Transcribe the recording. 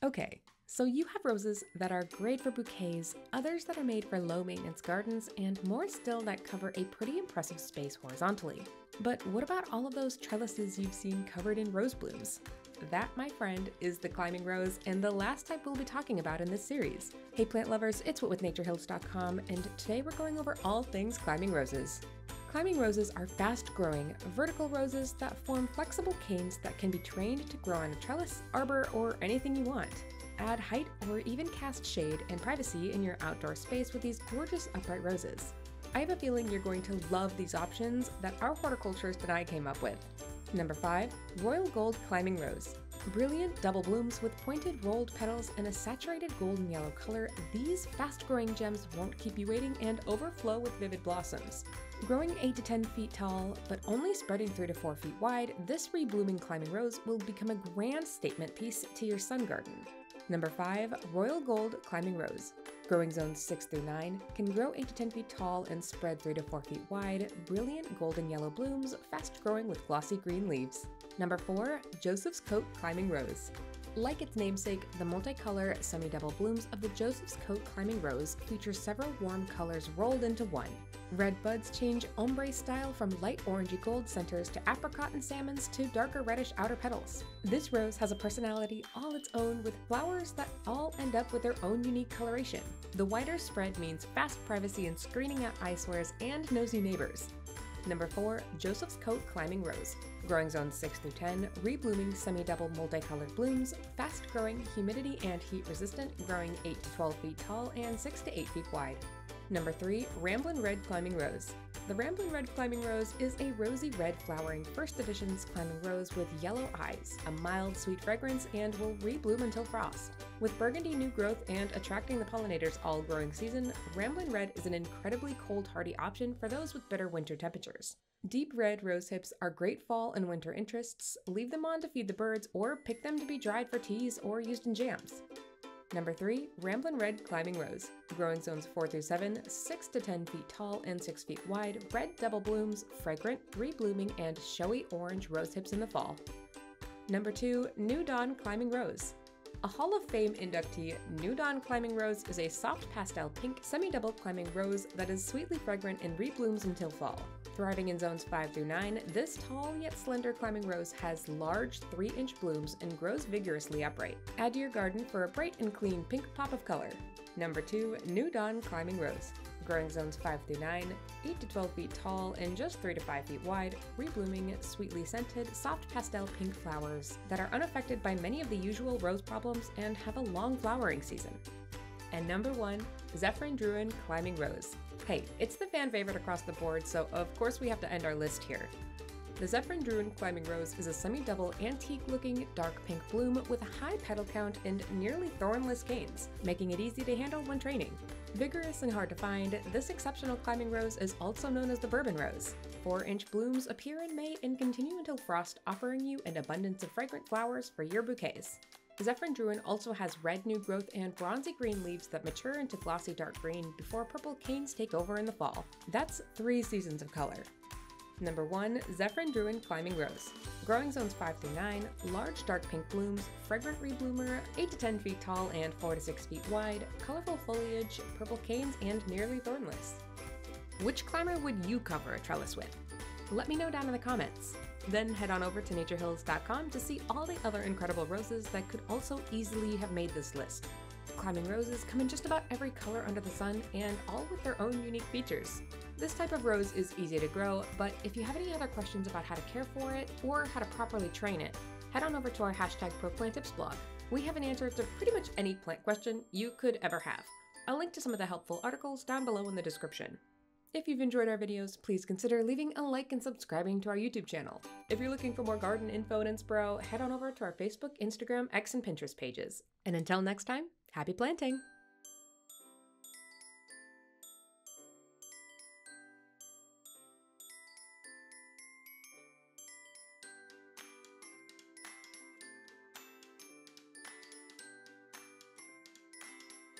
Okay, so you have roses that are great for bouquets, others that are made for low maintenance gardens, and more still that cover a pretty impressive space horizontally. But what about all of those trellises you've seen covered in rose blooms? That, my friend, is the climbing rose, and the last type we'll be talking about in this series. Hey plant lovers, it's whatwithnatureheals.com, and today we're going over all things climbing roses. Climbing roses are fast-growing, vertical roses that form flexible canes that can be trained to grow on a trellis, arbor, or anything you want. Add height or even cast shade and privacy in your outdoor space with these gorgeous upright roses. I have a feeling you're going to love these options that our horticulturist and I came up with. Number 5. Royal Gold Climbing Rose. Brilliant double blooms with pointed rolled petals and a saturated golden yellow color, these fast-growing gems won't keep you waiting and overflow with vivid blossoms. Growing 8 to 10 feet tall, but only spreading 3 to 4 feet wide, this reblooming climbing rose will become a grand statement piece to your sun garden. Number 5. Royal Gold Climbing Rose. Growing zones 6 through 9, can grow 8 to 10 feet tall and spread 3 to 4 feet wide, brilliant golden yellow blooms, fast growing with glossy green leaves. Number 4. Joseph's Coat Climbing Rose. Like its namesake, the multicolor semi-double blooms of the Joseph's Coat Climbing Rose feature several warm colors rolled into one. Red buds change ombre style from light orangey gold centers to apricot and salmons to darker reddish outer petals. This rose has a personality all its own with flowers that all end up with their own unique coloration. The wider spread means fast privacy and screening out eyesores and nosy neighbors. Number 4. Joseph's Coat Climbing Rose. Growing zones 6 through 10, reblooming semi-double multicolored blooms, fast-growing, humidity and heat-resistant, growing 8 to 12 feet tall and 6 to 8 feet wide. Number 3. Ramblin' Red Climbing Rose. The Ramblin' Red Climbing Rose is a rosy red flowering first edition's climbing rose with yellow eyes, a mild sweet fragrance, and will rebloom until frost. With burgundy new growth and attracting the pollinators all growing season, Ramblin' Red is an incredibly cold hardy option for those with bitter winter temperatures. Deep red rose hips are great fall and winter interests. Leave them on to feed the birds or pick them to be dried for teas or used in jams. Number 3. Ramblin' Red Climbing Rose. Growing zones 4 through 7, 6 to 10 feet tall and 6 feet wide, red double blooms, fragrant, reblooming, and showy orange rose hips in the fall. Number 2. New Dawn Climbing Rose. A Hall of Fame inductee, New Dawn Climbing Rose is a soft pastel pink semi-double climbing rose that is sweetly fragrant and reblooms until fall. Thriving in zones 5 through 9, this tall yet slender climbing rose has large 3-inch blooms and grows vigorously upright. Add to your garden for a bright and clean pink pop of color. Number 2. New Dawn Climbing Rose. Growing zones 5 through 9, 8 to 12 feet tall and just 3 to 5 feet wide, reblooming, sweetly scented, soft pastel pink flowers that are unaffected by many of the usual rose problems and have a long flowering season. And number 1. Zephyrin Druin Climbing Rose. Hey, it's the fan favorite across the board, so of course we have to end our list here. The Zephyrin Druin Climbing Rose is a semi-double antique-looking dark pink bloom with a high petal count and nearly thornless canes, making it easy to handle when training. Vigorous and hard to find, this exceptional climbing rose is also known as the Bourbon Rose. 4-inch blooms appear in May and continue until frost, offering you an abundance of fragrant flowers for your bouquets. Zephyrin Druin also has red new growth and bronzy green leaves that mature into glossy dark green before purple canes take over in the fall. That's 3 seasons of color. Number 1. Zephyrin Druin Climbing Rose. Growing zones 5 through 9, large dark pink blooms, fragrant rebloomer, 8 to 10 feet tall and 4 to 6 feet wide, colorful foliage, purple canes, and nearly thornless. Which climber would you cover a trellis with? Let me know down in the comments. Then head on over to naturehills.com to see all the other incredible roses that could also easily have made this list. Climbing roses come in just about every color under the sun and all with their own unique features. This type of rose is easy to grow, but if you have any other questions about how to care for it or how to properly train it, head on over to our #ProPlantTips blog. We have an answer to pretty much any plant question you could ever have. I'll link to some of the helpful articles down below in the description. If you've enjoyed our videos, please consider leaving a like and subscribing to our YouTube channel. If you're looking for more garden info and inspo, head on over to our Facebook, Instagram, X, and Pinterest pages. And until next time, happy planting!